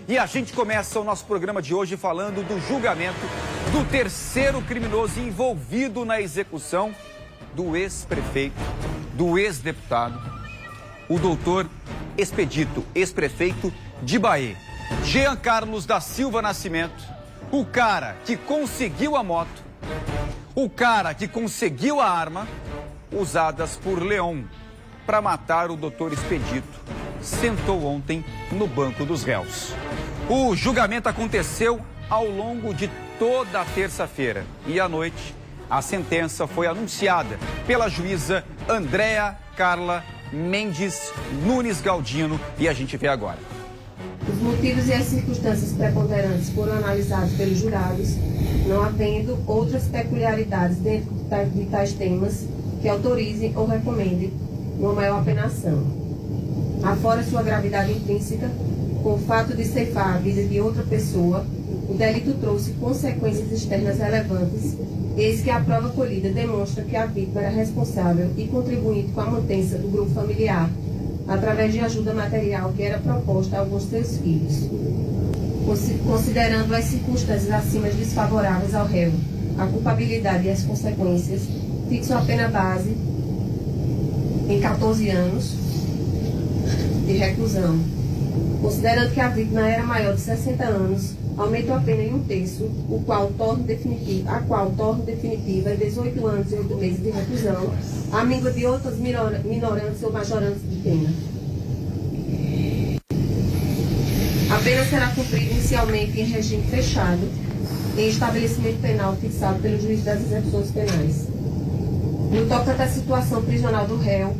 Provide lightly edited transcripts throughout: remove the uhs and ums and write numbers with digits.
E a gente começa o nosso programa de hoje falando do julgamento do terceiro criminoso envolvido na execução do ex-prefeito, do ex-deputado, o doutor Expedito, ex-prefeito de Bahia, Jean Carlos da Silva Nascimento, o cara que conseguiu a moto, o cara que conseguiu a arma usadas por Leon para matar o doutor Expedito, sentou ontem no banco dos réus. O julgamento aconteceu ao longo de toda a terça-feira e à noite a sentença foi anunciada pela juíza Andréa Carla Mendes Nunes Galdino e a gente vê agora. Os motivos e as circunstâncias preponderantes foram analisados pelos jurados, não havendo outras peculiaridades dentro de tais temas que autorizem ou recomendem uma maior apenação. Afora sua gravidade intrínseca, com o fato de ceifar a vida de outra pessoa, o delito trouxe consequências externas relevantes, eis que a prova colhida demonstra que a vítima era responsável e contribuinte com a mantença do grupo familiar, através de ajuda material que era proposta a alguns de seus filhos. Considerando as circunstâncias acima desfavoráveis ao réu, a culpabilidade e as consequências, fixo a pena base em 14 anos de reclusão. Considerando que a vítima era maior de 60 anos, aumento a pena em 1/3, a qual torna definitiva 18 anos e 8 meses de reclusão, a míngua de outras minorantes ou majorantes de pena. A pena será cumprida inicialmente em regime fechado, em estabelecimento penal fixado pelo juiz das execuções penais. No tocante à situação prisional do réu,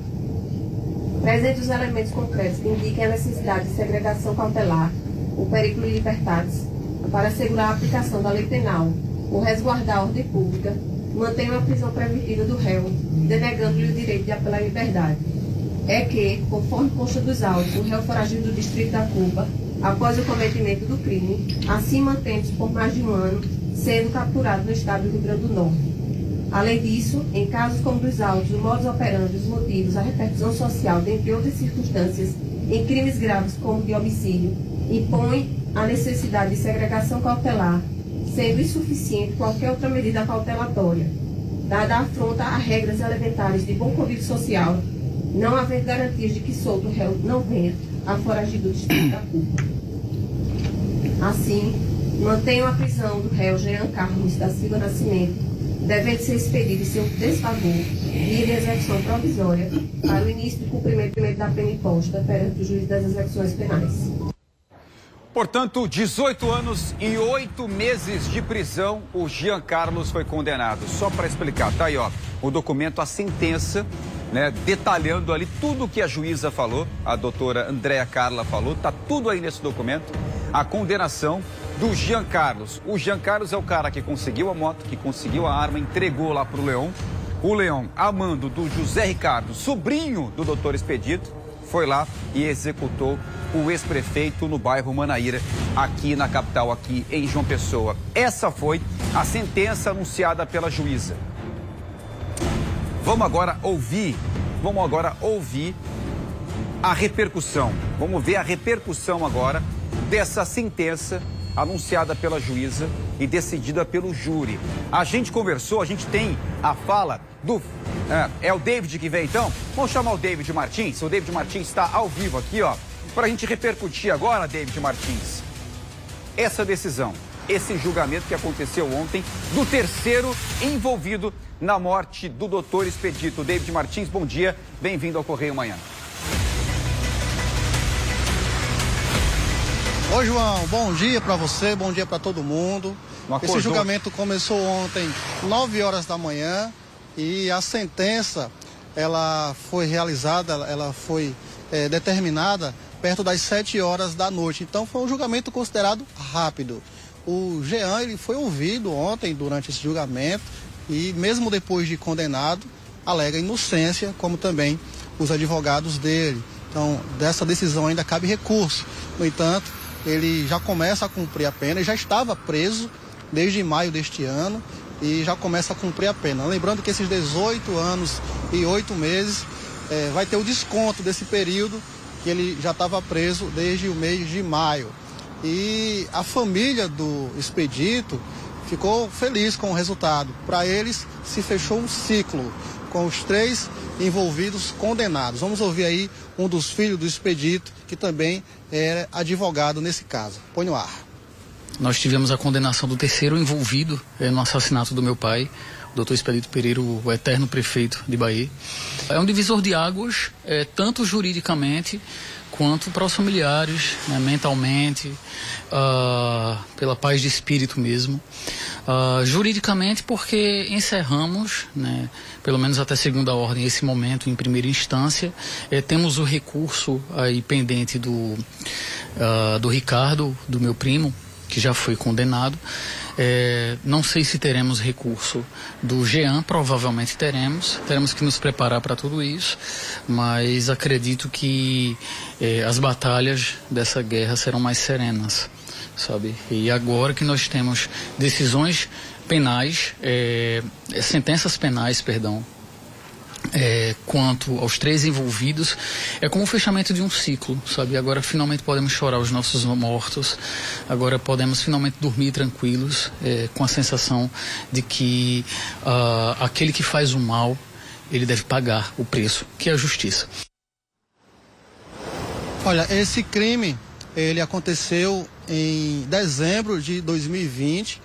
presente os elementos concretos que indiquem a necessidade de segregação cautelar, o perigo de libertatis, para assegurar a aplicação da lei penal, ou resguardar a ordem pública, mantém a prisão preventiva do réu, denegando-lhe o direito de apelar à liberdade. É que, conforme consta dos autos, o réu foragido do distrito da Cuba, após o cometimento do crime, assim mantém-se por mais de um ano, sendo capturado no estado do Rio Grande do Norte. Além disso, em casos como dos autos, o modus operandi, os motivos, a repercussão social, dentre outras circunstâncias, em crimes graves como de homicídio, impõe a necessidade de segregação cautelar, sendo insuficiente qualquer outra medida cautelatória, dada a afronta a regras elementares de bom convívio social, não havendo garantias de que solto o réu não venha a foragir do distrito da Cuba. Assim, mantenham a prisão do réu Jean Carlos da Silva Nascimento, devendo ser expedido em seu desfavor, via de execução provisória, para o início do cumprimento da pena imposta perante o juiz das execuções penais. Portanto, 18 anos e 8 meses de prisão, o Jean Carlos foi condenado. Só para explicar, tá aí, ó, o documento, a sentença, né, detalhando ali tudo o que a juíza falou, a doutora Andréa Carla falou, tá tudo aí nesse documento, a condenação do Jean Carlos. O Jean Carlos é o cara que conseguiu a moto, que conseguiu a arma, entregou lá pro Leon. O Leon, a mando do José Ricardo, sobrinho do doutor Expedito, foi lá e executou o ex-prefeito no bairro Manaíra, aqui na capital, aqui em João Pessoa. Essa foi a sentença anunciada pela juíza. Vamos agora ouvir a repercussão. Vamos ver a repercussão agora dessa sentença anunciada pela juíza e decidida pelo júri. A gente conversou, a gente tem a fala do... É o David que vem então? Vamos chamar o David Martins. O David Martins está ao vivo aqui, ó, para a gente repercutir agora, David Martins, essa decisão, esse julgamento que aconteceu ontem do terceiro envolvido na morte do doutor Expedito. David Martins, bom dia, bem-vindo ao Correio Manhã. Oi, João, bom dia para você, bom dia para todo mundo. Esse julgamento começou ontem, 9 horas da manhã, e a sentença, ela foi realizada, ela foi determinada perto das 7 horas da noite. Então foi um julgamento considerado rápido. O Jean, ele foi ouvido ontem durante esse julgamento e mesmo depois de condenado, alega inocência, como também os advogados dele. Então, dessa decisão ainda cabe recurso. No entanto, ele já começa a cumprir a pena, ele já estava preso desde maio deste ano e já começa a cumprir a pena. Lembrando que esses 18 anos e 8 meses vai ter o desconto desse período que ele já estava preso desde o mês de maio. E a família do Expedito ficou feliz com o resultado. Para eles, se fechou um ciclo com os 3 envolvidos condenados. Vamos ouvir aí um dos filhos do Expedito, que também era advogado nesse caso. Põe no ar. Nós tivemos a condenação do terceiro envolvido no assassinato do meu pai, o doutor Expedito Pereira, o eterno prefeito de Bahia. É um divisor de águas, tanto juridicamente quanto para os familiares, né, mentalmente, pela paz de espírito mesmo. Juridicamente, porque encerramos, né, pelo menos até segunda ordem, esse momento em primeira instância. Temos o recurso aí pendente do Ricardo, do meu primo, que já foi condenado. Não sei se teremos recurso do Jean, provavelmente teremos que nos preparar para tudo isso, mas acredito que as batalhas dessa guerra serão mais serenas, sabe? E agora que nós temos decisões penais, sentenças penais, perdão, quanto aos 3 envolvidos, é como o fechamento de um ciclo, sabe? Agora finalmente podemos chorar os nossos mortos, agora podemos finalmente dormir tranquilos, com a sensação de que aquele que faz o mal, ele deve pagar o preço, que é a justiça. Olha, esse crime, ele aconteceu em dezembro de 2020,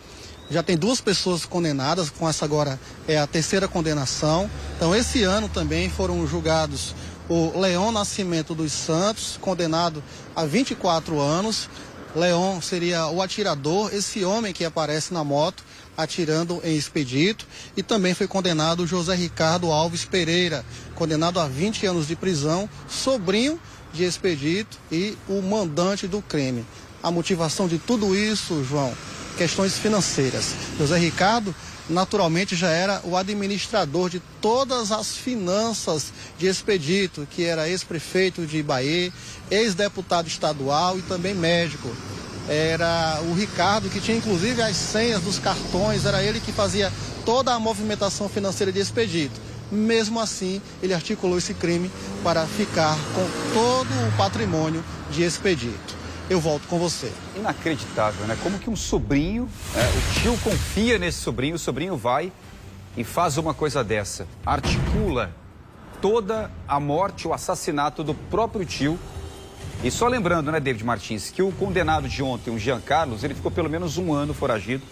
já tem 2 pessoas condenadas, com essa agora é a terceira condenação. Então, esse ano também foram julgados o Leon Nascimento dos Santos, condenado a 24 anos. Leon seria o atirador, esse homem que aparece na moto atirando em Expedito. E também foi condenado o José Ricardo Alves Pereira, condenado a 20 anos de prisão, sobrinho de Expedito e o mandante do crime. A motivação de tudo isso, João, questões financeiras. José Ricardo, naturalmente, já era o administrador de todas as finanças de Expedito, que era ex-prefeito de Bahia, ex-deputado estadual e também médico. Era o Ricardo que tinha inclusive as senhas dos cartões, era ele que fazia toda a movimentação financeira de Expedito. Mesmo assim, ele articulou esse crime para ficar com todo o patrimônio de Expedito. Eu volto com você. Inacreditável, né? Como que um sobrinho, o tio confia nesse sobrinho, o sobrinho vai e faz uma coisa dessa. Articula toda a morte, o assassinato do próprio tio. E só lembrando, né, David Martins, que o condenado de ontem, o Jean Carlos, ele ficou pelo menos 1 ano foragido.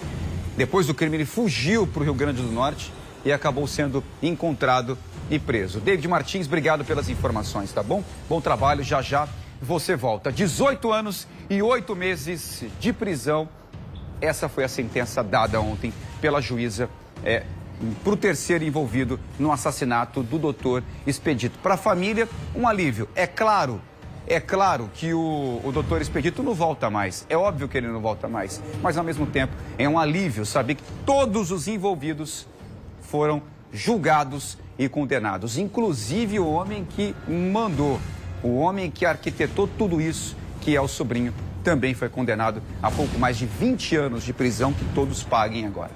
Depois do crime, ele fugiu para o Rio Grande do Norte e acabou sendo encontrado e preso. David Martins, obrigado pelas informações, tá bom? Bom trabalho, já já você volta. 18 anos e 8 meses de prisão. Essa foi a sentença dada ontem pela juíza para o terceiro envolvido no assassinato do doutor Expedito. Para a família, um alívio. É claro que o doutor Expedito não volta mais. É óbvio que ele não volta mais. Mas, ao mesmo tempo, é um alívio saber que todos os envolvidos foram julgados e condenados. Inclusive o homem que mandou, o homem que arquitetou tudo isso, que é o sobrinho, também foi condenado a pouco mais de 20 anos de prisão, que todos paguem agora.